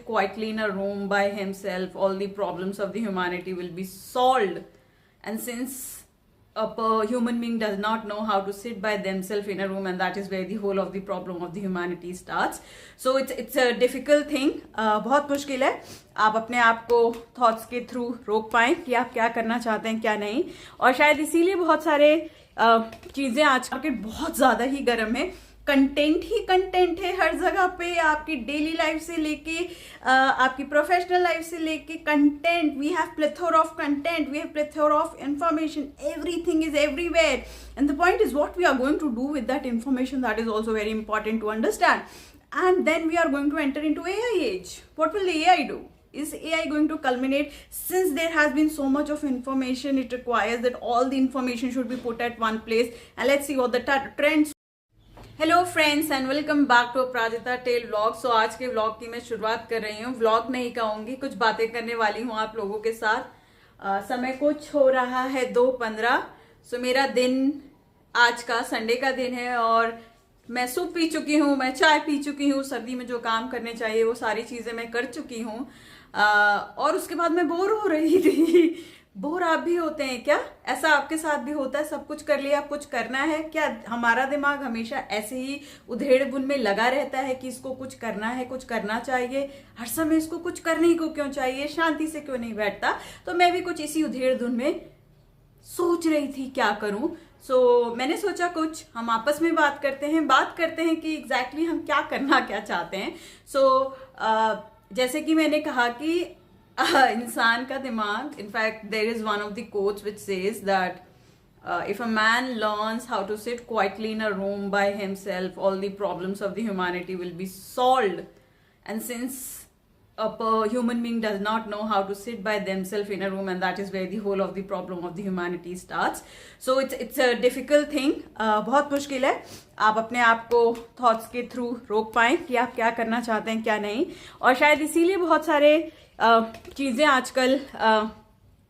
quietly in a room by himself, all the problems of the humanity will be solved. And since human being does not know how to sit by themselves in a room, and that is where the whole of the problem of the humanity starts. So it's a difficult thing. बहुत मुश्किल है आप अपने आप को thoughts के through रोक पाएं कि आप क्या करना चाहते हैं क्या नहीं, और शायद इसीलिए बहुत सारे चीजें आज मार्केट बहुत ज्यादा ही गर्म है। कंटेंट ही कंटेंट है हर जगह पे, आपकी डेली लाइफ से लेके आपकी प्रोफेशनल लाइफ से लेके content. We have plethora of content, we have plethora of information, everything is everywhere, and the point is what we are going to do with that information, that is also very important to understand. And then we are going to enter into AI age. What will the AI do? Is AI going to culminate? Since there has been so much of information, it requires that all the information should be put at one place. And let's see what the trends. Hello friends and welcome back to Aparajita tale vlog. So आज के vlog की मैं शुरुआत कर रही हूँ. Vlog नहीं कहूंगी, कुछ बातें करने वाली हूँ आप लोगों के साथ. समय कुछ हो रहा है 2:15. सो मेरा दिन आज का संडे का दिन है और मैं सूप पी चुकी हूँ, मैं चाय पी चुकी हूँ, सर्दी में जो काम करने चाहिए वो सारी चीजें मैं कर चुकी हूँ. और उसके बाद मैं बोर हो रही थी. बोर आप भी होते हैं क्या? ऐसा आपके साथ भी होता है? सब कुछ कर लिया, कुछ करना है क्या? हमारा दिमाग हमेशा ऐसे ही उधेड़ बुन में लगा रहता है कि इसको कुछ करना है, कुछ करना चाहिए, हर समय इसको कुछ करने को क्यों चाहिए, शांति से क्यों नहीं बैठता. तो मैं भी कुछ इसी उधेड़ बुन में सोच रही थी क्या करूं. सो मैंने सोचा कुछ हम आपस में बात करते हैं कि एग्जैक्टली हम क्या करना क्या चाहते हैं. जैसे कि मैंने कहा कि इंसान का दिमाग, in fact there is one of the quotes which says that if a man learns how to sit quietly in a room by himself, all the problems of the humanity will be solved. And since a human being does not know how to sit by themselves in a room, and that is where the whole of the problem of the humanity starts. So it's a difficult thing. बहुत मुश्किल है आप अपने आप को thoughts के through रोक पाएं कि आप क्या करना चाहते हैं क्या नहीं, और शायद इसीलिए बहुत सारे चीजें आजकल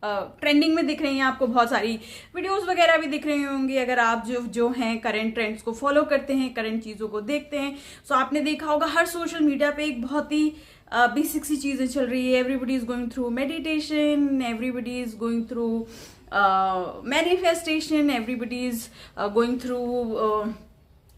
ट्रेंडिंग में दिख रही हैं. आपको बहुत सारी वीडियोस वगैरह भी दिख रही होंगी अगर आप जो हैं करंट ट्रेंड्स को फॉलो करते हैं, करंट चीजों को देखते हैं. सो आपने देखा होगा हर सोशल मीडिया पे एक बहुत ही बेसिक सी चीजें चल रही है. Everybody is going through meditation, everybody is going through manifestation, everybody is going through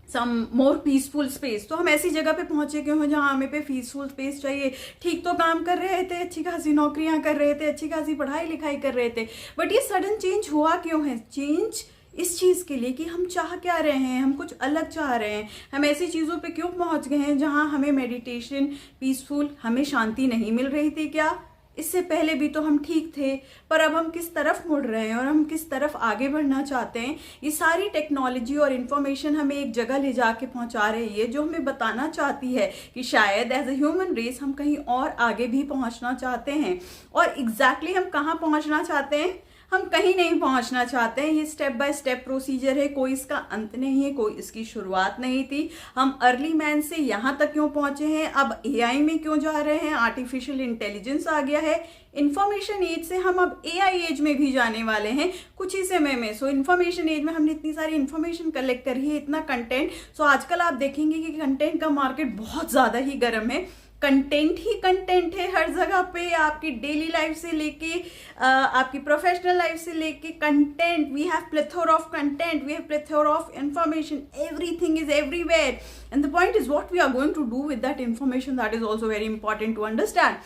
some more peaceful space. तो हम ऐसी जगह पे पहुंचे क्यों हैं जहां हमें पे पीसफुल स्पेस चाहिए. ठीक तो काम कर रहे थे, अच्छी खासी नौकरियां कर रहे थे, अच्छी खासी पढ़ाई लिखाई कर रहे थे, बट ये सडन चेंज हुआ क्यों है? चेंज इस चीज के लिए कि हम चाह क्या रहे हैं, हम कुछ अलग चाह रहे हैं. हम ऐसी चीजों पे क्यों पहुंच गए हैं जहां हमें मेडिटेशन पीसफुल, हमें शांति नहीं मिल रही थी क्या? इससे पहले भी तो हम ठीक थे, पर अब हम किस तरफ मुड़ रहे हैं और हम किस तरफ आगे बढ़ना चाहते हैं. ये सारी टेक्नोलॉजी और इन्फॉर्मेशन हमें एक जगह ले जाके पहुंचा रही है जो हमें बताना चाहती है कि शायद एज अ ह्यूमन रेस हम कहीं और आगे भी पहुंचना चाहते हैं. और एग्जैक्टली हम कहाँ पहुंचना चाहते हैं? हम कहीं नहीं पहुंचना चाहते हैं. ये स्टेप बाय स्टेप प्रोसीजर है, कोई इसका अंत नहीं है, कोई इसकी शुरुआत नहीं थी. हम अर्ली मैन से यहाँ तक क्यों पहुंचे हैं, अब एआई में क्यों जा रहे हैं, आर्टिफिशियल इंटेलिजेंस आ गया है, इंफॉर्मेशन एज से हम अब एआई एज में भी जाने वाले हैं कुछ ही समय में. सो इन्फॉर्मेशन एज में हमने इतनी सारी इन्फॉर्मेशन कलेक्ट करी है, इतना कंटेंट. सो आजकल आप देखेंगे कि कंटेंट का मार्केट बहुत ज्यादा ही गर्म है. कंटेंट ही कंटेंट है हर जगह पे, आपकी डेली लाइफ से लेके आपकी प्रोफेशनल लाइफ से लेके content. We have plethora of content, we have plethora of information, everything is everywhere, and the point is what we are going to do with that information, that is also very important to understand.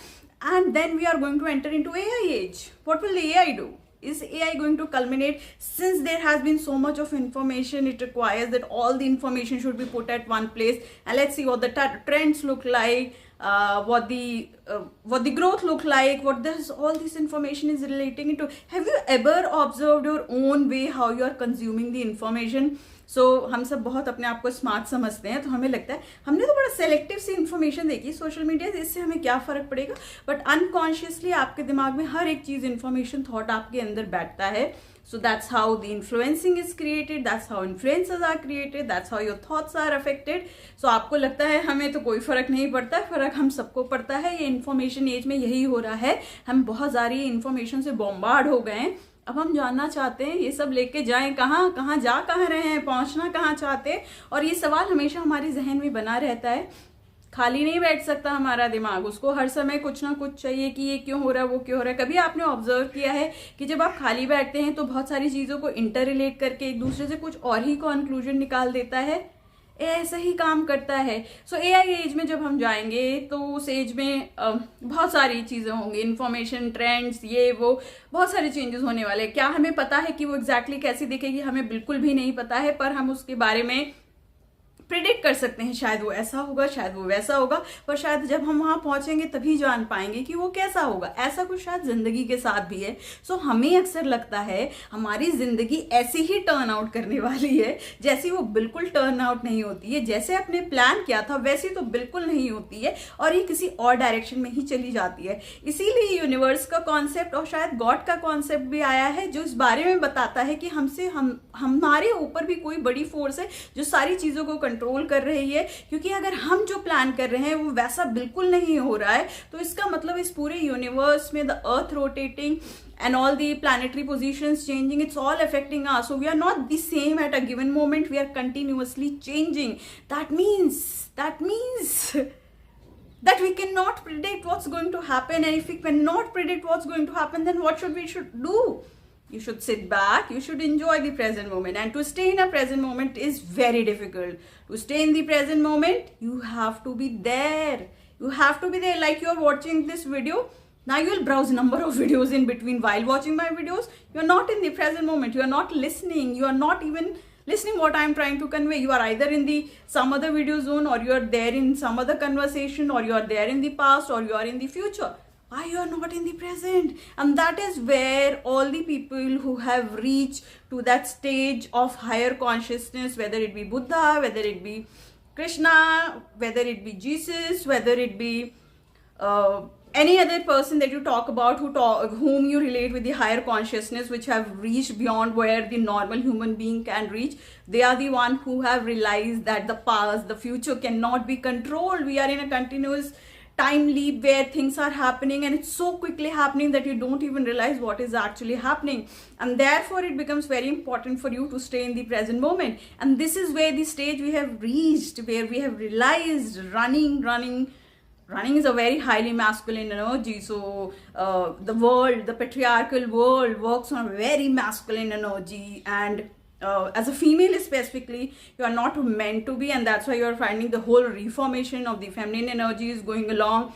And then we are going to enter into AI age. What will the AI do? Is AI going to culminate? Since there has been so much of information, it requires that all the information should be put at one place. And let's see what the trends look like, what the growth look like, what all this information is relating into. Have you ever observed your own way how you are consuming the information? हम सब बहुत अपने आप को smart समझते हैं, तो हमें लगता है हमने तो बड़ा सेलेक्टिव सी इन्फॉर्मेशन देखी सोशल मीडिया से, इससे हमें क्या फर्क पड़ेगा. बट अनकॉन्शियसली आपके दिमाग में हर एक चीज इन्फॉर्मेशन थॉट आपके अंदर बैठता है. So that's how the influencing is created, that's how influencers are created, that's how your thoughts are affected. So आपको लगता है हमें तो कोई फर्क नहीं पड़ता, फर्क हम सबको पड़ता है. ये इन्फॉर्मेशन एज में यही हो रहा है, हम बहुत सारी इन्फॉर्मेशन से बॉम्बार्ड हो गए हैं. अब हम जानना चाहते हैं ये सब लेके जाएं कहाँ, कहाँ जा कहाँ रहे हैं, पहुंचना कहाँ चाहते हैं. और ये सवाल हमेशा हमारे जहन में बना रहता है. खाली नहीं बैठ सकता हमारा दिमाग, उसको हर समय कुछ ना कुछ चाहिए कि ये क्यों हो रहा है, वो क्यों हो रहा है। कभी आपने ऑब्जर्व किया है कि जब आप खाली बैठते हैं तो बहुत सारी चीज़ों को इंटर रिलेट करके एक दूसरे से कुछ और ही कंक्लूजन निकाल देता है? ऐसा ही काम करता है। सो एआई एज में जब हम जाएंगे तो उस एज में बहुत सारी चीज़ें होंगी, इन्फॉर्मेशन, ट्रेंड्स, ये वो, बहुत सारे चेंजेस होने वाले हैं। क्या हमें पता है कि वो एग्जैक्टली कैसी दिखेगी? हमें बिल्कुल भी नहीं पता है, पर हम उसके बारे में प्रिडिक्ट कर सकते हैं, शायद वो ऐसा होगा, शायद वो वैसा होगा, पर शायद जब हम वहां पहुंचेंगे तभी जान पाएंगे कि वो कैसा होगा। ऐसा कुछ शायद जिंदगी के साथ भी है। सो हमें अक्सर लगता है हमारी जिंदगी ऐसी ही टर्न आउट करने वाली है जैसी वो बिल्कुल टर्न आउट नहीं होती है। जैसे आपने प्लान किया था वैसी तो बिल्कुल नहीं होती है, और ये किसी और डायरेक्शन में ही चली जाती है। इसीलिए यूनिवर्स का कॉन्सेप्ट और शायद गॉड का कॉन्सेप्ट भी आया है, जो इस बारे में बताता है कि हमारे ऊपर भी कोई बड़ी फोर्स है जो सारी चीजों को कंट्रोल कर रही है। क्योंकि अगर हम जो प्लान कर रहे हैं वो वैसा बिल्कुल नहीं हो रहा है, तो इसका मतलब इस पूरे यूनिवर्स में the earth rotating and all the planetary positions changing, it's all affecting us. So we are not the same at a given moment, we are continuously changing. That means that we cannot predict what's going to happen, and if we cannot predict what's going to happen, then what should we do? You should sit back, you should enjoy the present moment. And to stay in a present moment is very difficult. To stay in the present moment, you have to be there. You have to be there. Like you're watching this video, now you will browse number of videos in between while watching my videos. You're not in the present moment. You are not listening. You are not even listening what I'm trying to convey. You are either in the some other video zone, or you are there in some other conversation, or you are there in the past, or you are in the future. Why you are not in the present? And that is where all the people who have reached to that stage of higher consciousness, whether it be Buddha, whether it be Krishna, whether it be Jesus, whether it be any other person that you talk about, whom you relate with the higher consciousness, which have reached beyond where the normal human being can reach, they are the one who have realized that the past, the future cannot be controlled. We are in a continuous time leap where things are happening, and it's so quickly happening that you don't even realize what is actually happening. And therefore it becomes very important for you to stay in the present moment. And this is where the stage we have reached, where we have realized running is a very highly masculine energy. So the patriarchal world works on a very masculine energy, and as a female specifically, you are not meant to be, and that's why you are finding the whole reformation of the feminine energy is going along,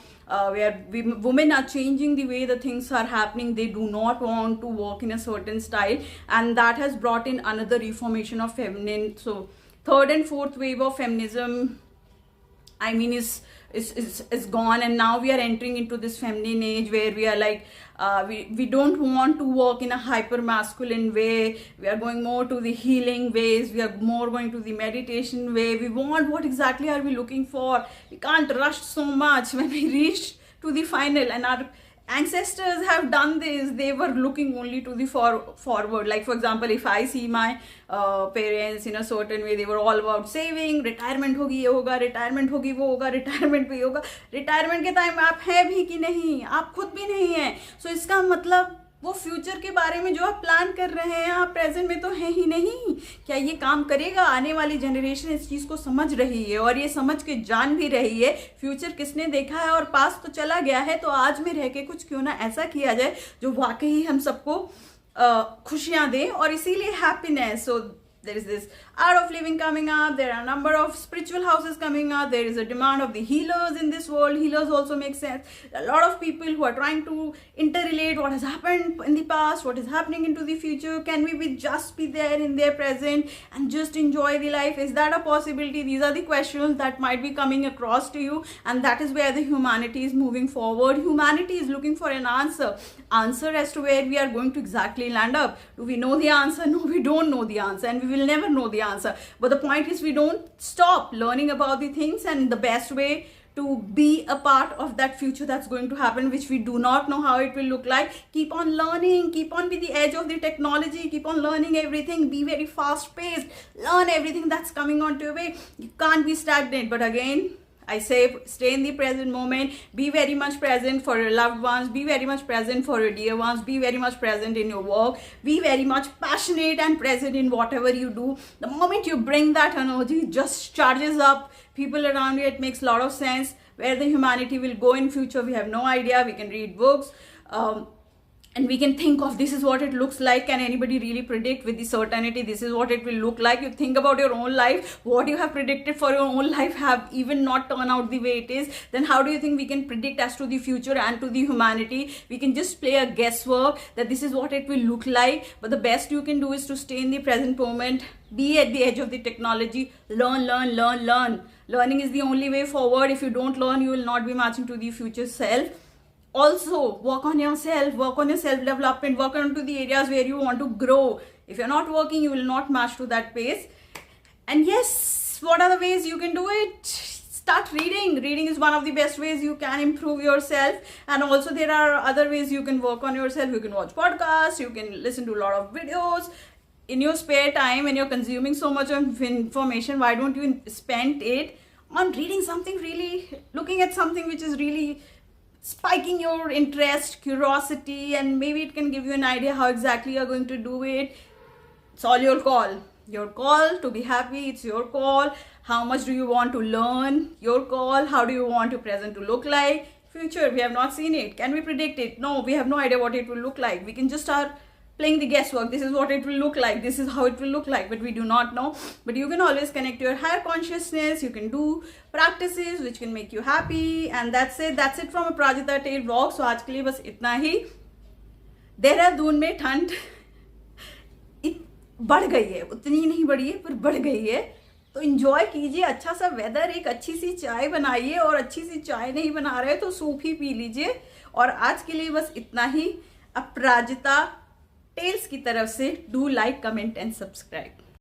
where women are changing the way the things are happening. They do not want to walk in a certain style, and that has brought in another reformation of feminine. So third and fourth wave of feminism, I mean, is gone, and now we are entering into this feminine age where we are like we don't want to work in a hyper masculine way. We are going more to the healing ways. We are more going to the meditation way. We want, what exactly are we looking for? We can't rush so much when we reach to the final, and our ancestors have done this. They were looking only to the forward. Like for example, if I see my parents in a certain way, they were all about saving. Retirement होगी ये होगा, retirement होगी वो होगा, retirement भी होगा. Retirement के time आप हैं भी कि नहीं, आप खुद भी नहीं हैं. So इसका मतलब वो फ्यूचर के बारे में जो आप प्लान कर रहे हैं, आप प्रेजेंट में तो है ही नहीं. क्या ये काम करेगा? आने वाली जनरेशन इस चीज़ को समझ रही है, और ये समझ के जान भी रही है. फ्यूचर किसने देखा है, और पास्ट तो चला गया है, तो आज में रह के कुछ क्यों ना ऐसा किया जाए जो वाकई हम सबको खुशियाँ दे, और इसीलिए happiness. So there is this art of living coming up. There are a number of spiritual houses coming up. There is a demand of the healers in this world. Healers also make sense. A lot of people who are trying to interrelate what has happened in the past, what is happening into the future. Can we just be there in their present and just enjoy the life? Is that a possibility? These are the questions that might be coming across to you, and that is where the humanity is moving forward. Humanity is looking for an answer as to where we are going to exactly land up. Do we know the answer? No, we don't know the answer, and we will never know the answer. But the point is, we don't stop learning about the things, and the best way to be a part of that future that's going to happen, which we do not know how it will look like. Keep on learning, keep on with the edge of the technology, keep on learning everything, be very fast paced, learn everything that's coming onto your way. You can't be stagnant. But again, I say, stay in the present moment, be very much present for your loved ones, be very much present for your dear ones, be very much present in your work, be very much passionate and present in whatever you do. The moment you bring that energy, it just charges up. people around you. It makes a lot of sense. Where the humanity will go in future, we have no idea. We can read books, and we can think of this is what it looks like. Can anybody really predict with the certainty this is what it will look like? You think about your own life, what you have predicted for your own life have even not turned out the way it is. Then how do you think we can predict as to the future and to the humanity? We can just play a guesswork that this is what it will look like. But the best you can do is to stay in the present moment, be at the edge of the technology, learn. Learning is the only way forward. If you don't learn, you will not be matching to the future self. Also, work on yourself, work on your self-development, work on to the areas where you want to grow. If you're not working, you will not match to that pace. And yes, what are the ways you can do it? Start reading. Reading is one of the best ways you can improve yourself. And also there are other ways you can work on yourself. You can watch podcasts, you can listen to a lot of videos. In your spare time, when you're consuming so much of information, why don't you spend it on reading something, really looking at something which is really spiking your interest, curiosity, and maybe it can give you an idea how exactly you're going to do it. It's all your call. Your call to be happy. It's your call. How much do you want to learn? Your call. How do you want your present to look like? Future, we have not seen it. Can we predict it? No, we have no idea what it will look like. We can just start playing the guesswork. This is what it will look like. This is how it will look like, but we do not know. But you can always connect your higher consciousness. You can do practices which can make you happy. And that's it from a Prajita Tale vlog. So आज के लिए बस इतना ही. देहरादून में ठंड बढ़ गई है, उतनी नहीं बढ़ी है पर बढ़ गई है. तो इंजॉय कीजिए अच्छा सा वेदर, एक अच्छी सी चाय बनाइए, और अच्छी सी चाय नहीं बना रहे तो सूप ही पी लीजिए. और आज के लिए बस इतना ही. अपराजिता टेल्स की तरफ से do like, comment and subscribe.